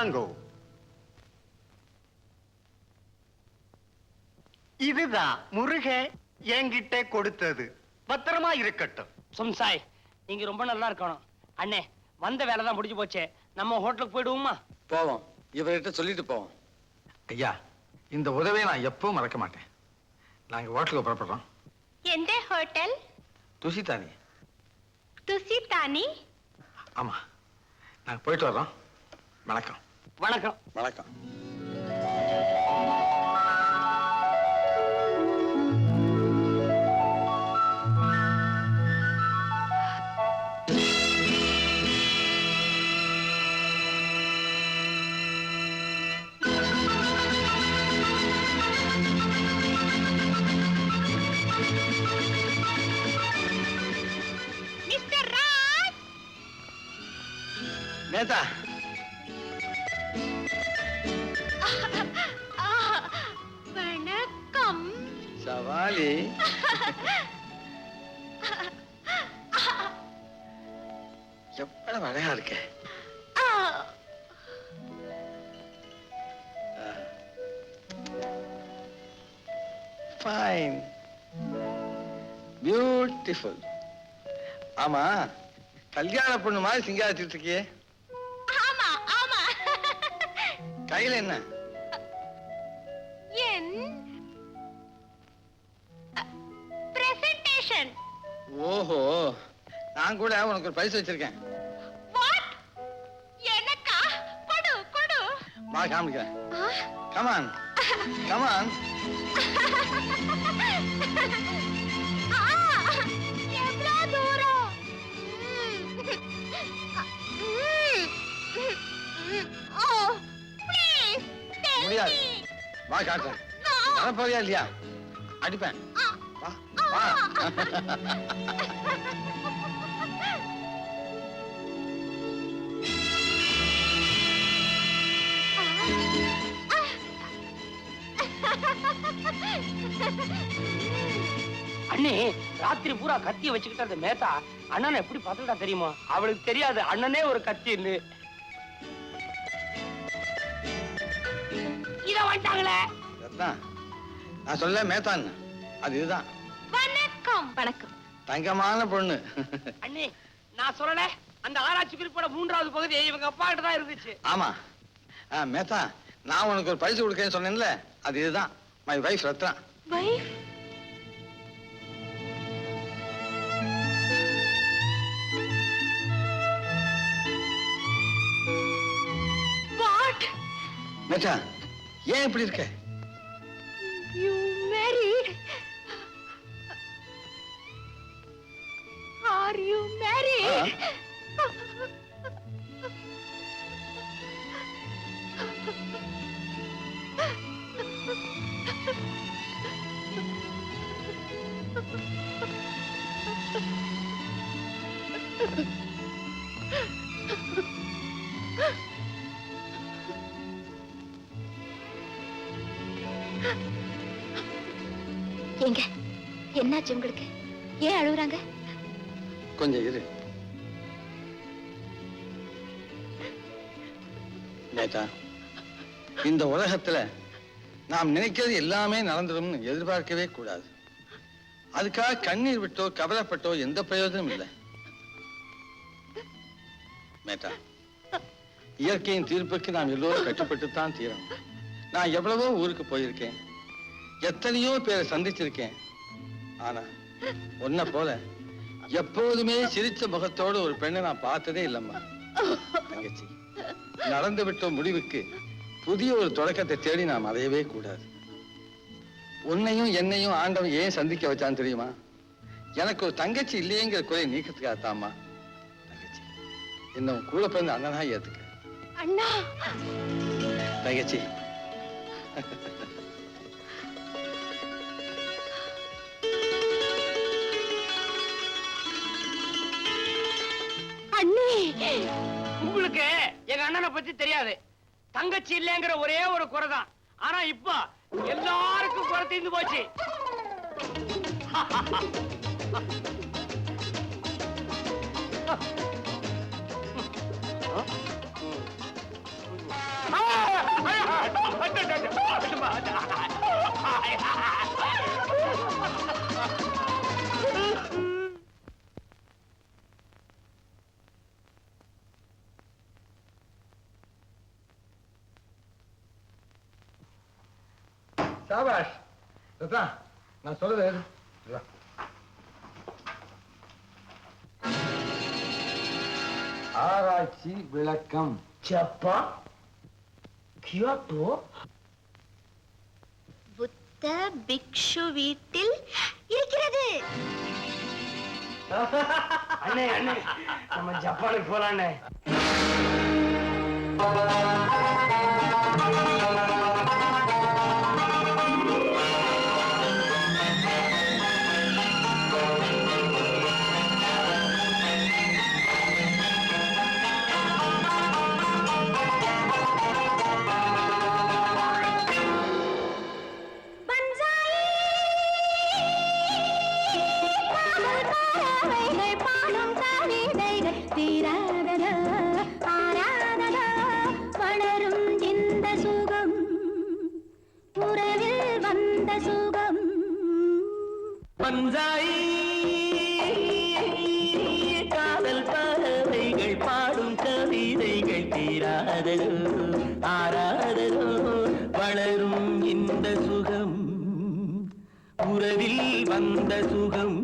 இந்தாங்கோ. இதுதான் முருக என்கிட்ட கொடுத்தது. பத்திரமா இருக்கட்டும். சும்சாய், நீங்க ரொம்ப நல்லா இருக்கணும். அண்ணே, வந்த வேலை தான் முடிஞ்சு போச்சே, நம்ம ஹோட்டலுக்கு போயிடுவோமா? போவோம். இவர்கிட்ட சொல்லிட்டு போவோம். ஐயா, இந்த உதவியை நான் எப்பவும் மறக்க மாட்டேன். நாங்க ஹோட்டலுக்கு புறப்படுறோம். எந்த ஹோட்டல்? துசிதானி. துசிதானி? ஆமா, நாங்க போயிட்டு வர்றோம். வணக்கம். வணக்கம். வணக்கம். மிஸ்டர் ராஜ்! நேதா, வணக்கம். சவாலி. எவ்வளவு அழகா இருக்க. Fine, beautiful. ஆமா, கல்யாண பொண்ணு மாதிரி சிங்காரிச்சிட்டு இருக்கியே. ஆமா ஆமா. கையில என்ன? என் பிரசன்டேஷன். ஓஹோ, நான் கூட உனக்கு ஒரு பரிசு வச்சிருக்கேன். வாட்? எனக்கா? கொடு கொடு. வா, காமிக்கிறேன். Come on come on. எவ்வளோ தூரம்? ஓ ப்ளீஸ் முடியாது. வா, காட்டுறேன். வரப்போறியா இல்லையா? அடிப்பேன். வா வா. அண்ணே, ராத்திரி பூரா கத்திய வச்சுக்கிட்டு அந்த மேத்தா அண்ணனை எப்படி பார்த்துட்டா தெரியுமா? அவளுக்கு தெரியாது அண்ணனே ஒரு கத்தின்னு. இத வந்துட்டாங்களே. நான் சொல்ல மேத்தான், அது இதுதான். வணக்கம். வணக்கம். தங்கமான பொண்ணு. அண்ணே, நான் சொல்லல, அந்த ஆராய்ச்சி குறிப்போட 3வது பகுதி இவங்க அப்பா கிட்ட தான் இருந்துச்சு. ஆமா. மேத்தா, நான் உனக்கு ஒரு பரிசு கொடுக்கேன்னு சொன்னேன்ல, அது இதுதான். My wife Ratna. Wife? What? Mehta, ஏன் இப்படி இருக்க? You married? Are you married? ஏங்க, என்னாச்சு உங்களுக்கு? ஏன் அழுகுறாங்க? கொஞ்சம் இரு மேத்தா. இந்த உலகத்துல நாம் நினைக்கிறது எல்லாமே நடந்துடும் எதிர்பார்க்கவே கூடாது. அதுக்காக கண்ணீர் விட்டோ கவலைப்பட்டோ எந்த பிரயோஜனம் இல்லை. மேத்தா, இயற்கையின் தீர்ப்புக்கு நாம் எல்லோரும் கட்டுப்பட்டுத்தான் தீரணும். நான் எவ்வளவோ ஊருக்கு போயிருக்கேன், எத்தனையோ பேரை சந்திச்சிருக்கேன். ஆனா உன்னை போல எப்போதுமே சிரிச்ச முகத்தோடு ஒரு பெண்ணை நான் பார்த்ததே இல்லம்மா. தங்கச்சி, நடந்து விட்ட முடிவுக்கு புதிய ஒரு தொடக்கத்தை தேடி நாம் அடையவே கூடாது. உன்னையும் என்னையும் ஆண்டவன் ஏன் சந்திக்க வச்சான்னு தெரியுமா? எனக்கு ஒரு தங்கச்சி இல்லையேங்கிற குறை நீக்கத்துக்காகத்தாம்மா. தங்கச்சி, என்ன உன் கூட பிறந்த அண்ணனா ஏத்துக்க. அண்ணா. தங்கச்சி, அண்ணே, உங்களுக்கு எங்க அண்ணனை பத்தி தெரியாது. தங்கச்சி இல்லைங்கிற ஒரே ஒரு குறைதான். ஆனா இப்ப எல்லாருக்கும் குறை தீர்ந்து போச்சு. சாபாஷ் ரத்னா, நான் சொல்றது எது? வா. ஆராய்ச்சி விளக்கம். ஜப்பான், கியோட்டோ, புத்த பிக்ஷு வீட்டில் இருக்கிறது. அண்ணே அண்ணே, நம்ம ஜப்பானுக்கு போலாண்ணே. பஞ்சாயி காதல் பறவைகள் பாடும் கவிதைகள் தீராததோ ஆராததோ வளரும் இந்த சுகம் உறவில் வந்த சுகம்.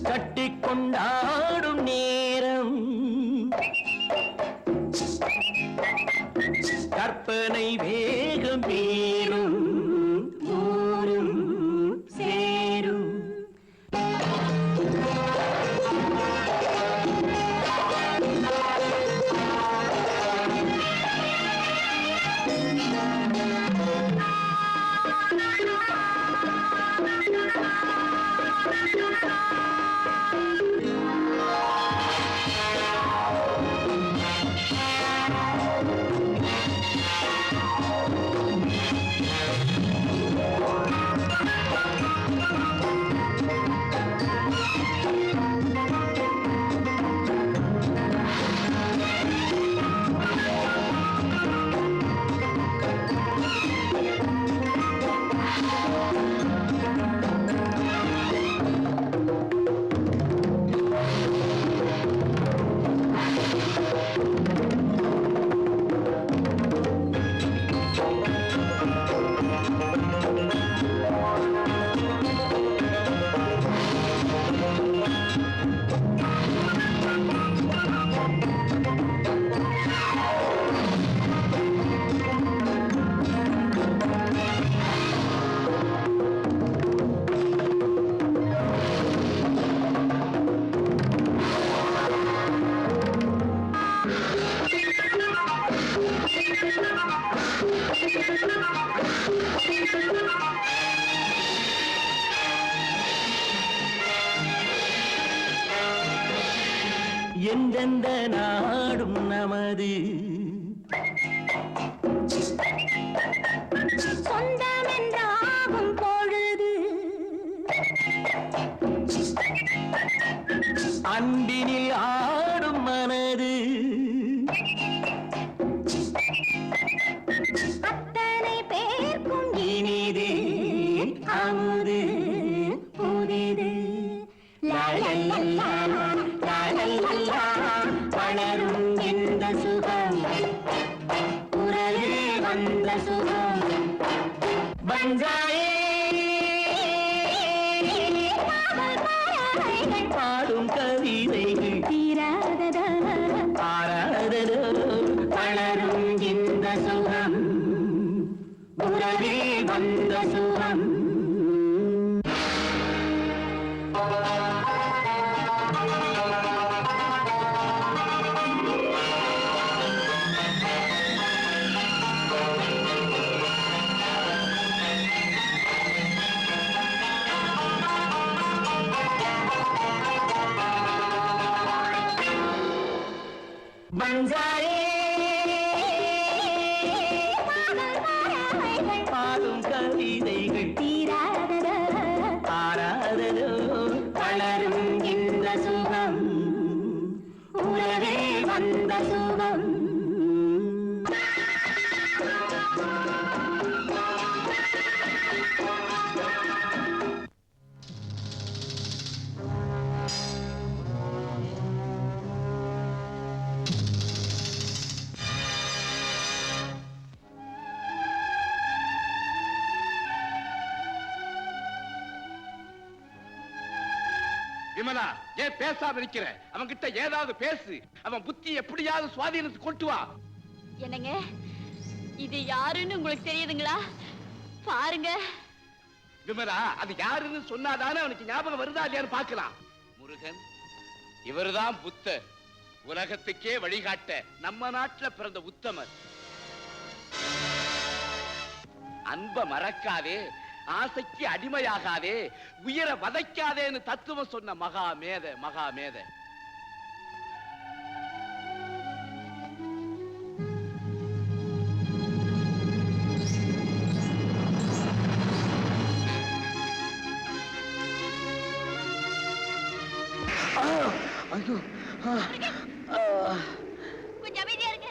கட்டிக்கொண்டாடும் நேரம் கற்பனை வேகம் பேரும் ஊரும் சேரும். எந்தெந்த நாடும் நமது சொந்தம் என்றாகும் பொழுது அன்பினில் ஆடும் மனது அத்தனை பேர்க்கும் இனிது அமுது புதிது. லாலல்லா, லாலல்லா, வளரும் இந்த சுகம் உறவில் வந்த சுகம். பஞ்சாயே பாடும் கவிதைகள் தீராததா ஆராததோ வளரும் இந்த சுகம் உறவில் வந்த சுகம். பஞ்சாயே பாடும் கவிதைகள் தீராததோ ஆராததோ வளரும் இந்த சுகம் உறவில் வந்த சுகம் விமலா ஏன் பேசாம இருக்கிற? அவன் கிட்ட ஏதாவது பேசு. அவன் புத்தி எப்படியாவது சுவாதீனத்துக்கு கொண்டு வா. என்னங்க இது யாருன்னு உங்களுக்கு தெரியுதுங்களா? பாருங்க. விமலா அது யாருன்னு சொன்னாதானே அவனுக்கு ஞாபகம் வருதா இல்லையான்னு பார்க்கலாம். முருகன் இவர்தான் புத்தர், உலகத்துக்கே வழிகாட்ட நம்ம நாட்டுல பிறந்த உத்தமர். அன்ப மறக்காதே, ஆசைக்கு அடிமையாகாதே, உயிரை வதைக்காதேன்னு தத்துவம் சொன்ன மகாமேத. ஐயோ கொஞ்சம் அமைதியா இருங்க.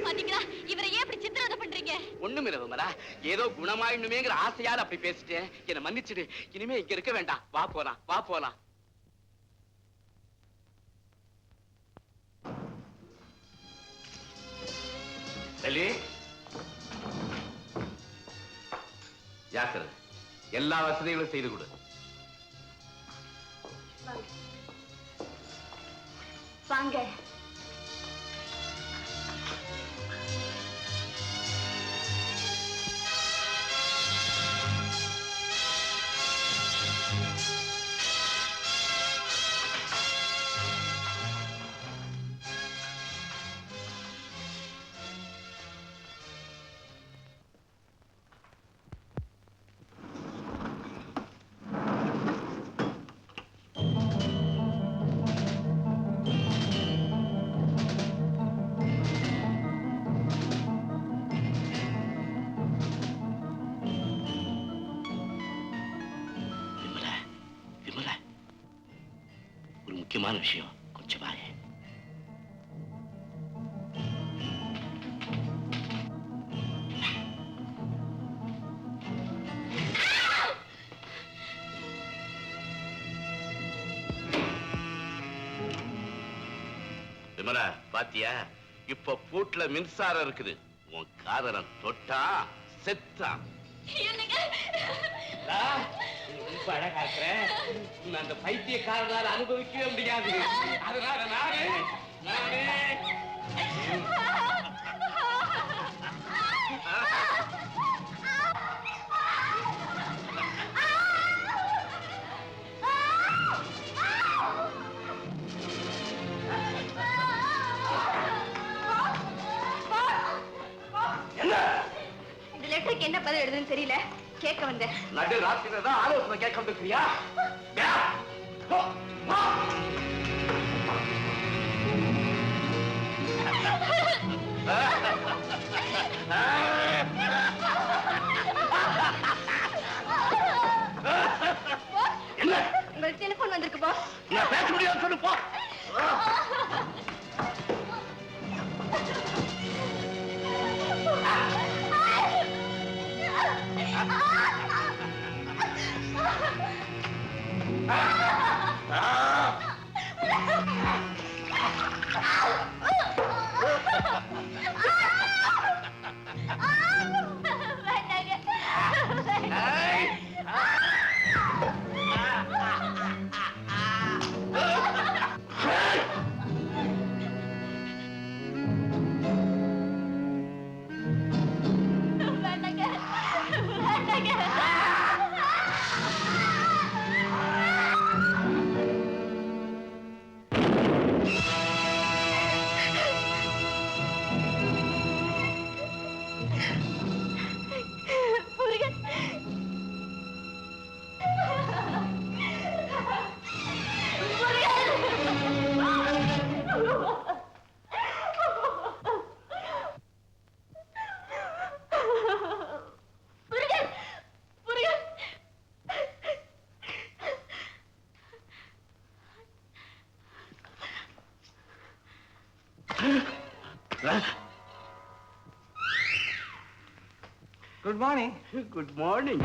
பாத்தீங்களா இவரை ஏன் இப்படி சித்திரவதை பண்றீங்க? ஒண்ணுமில்ல விமலா, ஏதோ குணமாயிடுமேங்கிற ஆசையால அப்படி பேசிட்டேன். என்ன மன்னிச்சிடு. இனிமே இங்க இருக்க வேண்டாம். வா போலாம். ஜாக்கிரதை, எல்லா வசதிகளும் செய்து கொடு. வாங்க. முக்கியமான விஷயம், கொஞ்சம் வாங்க. விமலா பாத்தியா, இப்ப பூட்ல மின்சாரம் இருக்குது. உன் காதலன் தொட்டா செத்தான். ரொம்ப அழகா இருக்கிற அந்த பைத்தியக்காரனால அனுபவிக்கவே முடியாது. அதனால நானே இந்த லெட்டருக்கு என்ன பதில் எழுதுன்னு தெரியல, கேட்க வந்தேன். நடு ராத்திரில தான் ஆலோசனை கேட்க வந்துருக்கியா? என்ன உங்களுக்கு டெலிபோன் வந்திருக்கு பாஸ். நான் பேச முடியாது, சொல்லு போ. Good morning. Good morning.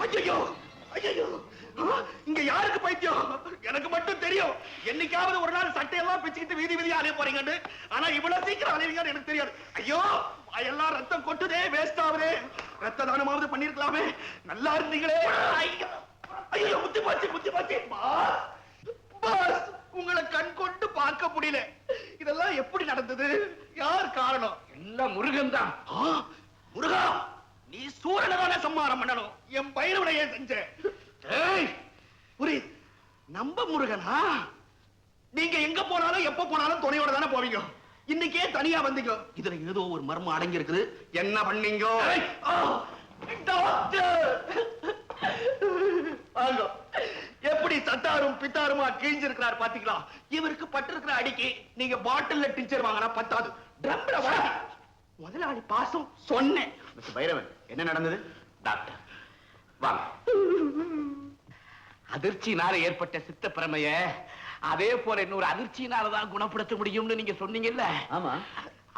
ஐயோ ஐயோ, இங்க யாருக்கு பைத்தியம்? எனக்கு மட்டும் தெரியும். என்னைக்காவது ஒரு நாள் சட்டையெல்லாம் பிச்சுக்கிட்டு வீதி வீதியா அலைய போறீங்கன்னு. ஆனா இவ்வளவு சீக்கிரம் அலைவீங்கன்னு எனக்கு தெரியாது. ஐயோ, எல்லாம் ரத்தம் கொட்டுதே, வேஸ்ட் ஆகுதே. ரத்த தானமாவது பண்ணிருக்கலாமே. நல்லா இருந்தீங்களே. ஐயோ ஐயோ, முத்தி போச்சு. பாஸ், உங்களை கண் கொண்டு பார்க்க முடியல. இதெல்லாம் எப்படி நடந்தது? யார் காரணம்? எல்லாம் முருகன் தான். முருகா, நீ சூரனதான சம்மாரம் பண்ணணும். என் பைரவனையே செஞ்ச. புரியுது. நம்ப முருகனா? நீங்க எங்க போனாலும் எப்ப போனாலும் துணையோட தானே போவீங்க. இன்னைக்கே தனியா வந்தீங்க. இதுல ஏதோ ஒரு மர்மம் அடங்கி இருக்குது. என்ன பண்ணீங்க? எப்படி சத்தாரும் பித்தாருமா கிழிஞ்சிருக்கிறார் பாத்தீங்களா? இவருக்கு பட்டிருக்கிற அடிக்கு நீங்க பாட்டில்ல டிச்சர் வாங்கினா பத்தாது. ட்ரம்ல வாங்கி முதலாளி பாசம் சொன்னேன். மிஸ்டர் பைரவன், என்ன நடந்தது? டாக்டர் வாங்க. அதிர்ச்சியினால ஏற்பட்ட சித்த பிரமைய அதே போல இன்னொரு அதிர்ச்சியினாலதான் குணப்படுத்த முடியும்னு நீங்க சொன்னீங்கல்ல. ஆமா,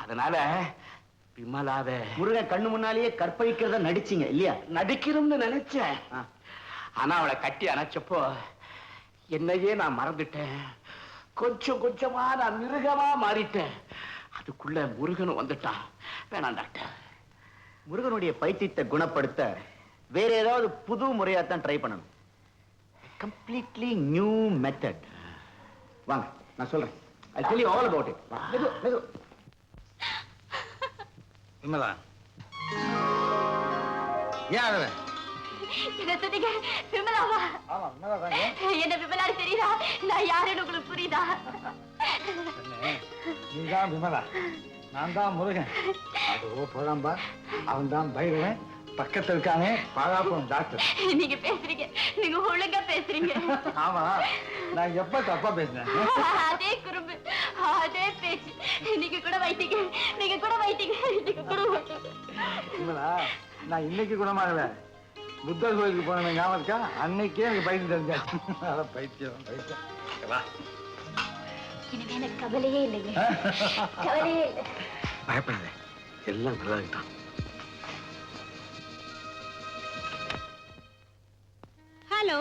அதனால விமலாவ முருகன் கண்ணு முன்னாலேயே கற்பழிக்கிறத நடிச்சீங்க இல்லையா? நடிக்கணும்னு நினைச்சேன். ஆனா அவளை கட்டி அணைச்சப்போ என்னையே நான் மறந்துட்டேன். கொஞ்சம் கொஞ்சமா நான் மிருகமா மாறிட்டேன். அதுக்குள்ள முருகன் வந்துட்டான். வேணாம் டாக்டர். முருகனுடைய பைத்தியத்தை குணப்படுத்த வேற ஏதாவது புது முறையா தான் ட்ரை பண்ணணும். Completely new method. வாங்க, நான் சொல்றேன். I'll tell you all about it. மெது. விமலா, ஏன் அழற? என்ன சொன்னீங்க? விமலாவா? ஆமா, விமலா தாங்க. என்ன விமலான்னு தெரியுதா? நான் யாருன்னு உங்களுக்கு புரியுதா? நீதான் விமலா, நான் தான் முருகன். அதோ போறாம்பா, அவன் தான் பைரவன். பக்கத்துல இருக்கானே பாலாபுரம் டாக்டர். நீங்க பேசுறீங்க, நீங்க ஒழுங்கா பேசுறீங்க. ஆமா, நான் எப்ப தப்பா பேசுறேன்? அதே குறும்பு, அதே பேச்சு. நீங்க கூட வைத்தீங்க. விமலா, நான் இன்னைக்கு குணமாகல. புத்தர் கோயிலுக்கு போன ஞாபகம் இருக்கா? அன்னைக்கே எனக்கு பைத்தியம் தெரிஞ்சாச்சு. பைத்தியம். இனிமே எனக்கு கவலையே இல்லைங்க. கவலையே இல்லை. பயப்படாத, எல்லாம் நல்லதாகிட்டான். ஹலோ.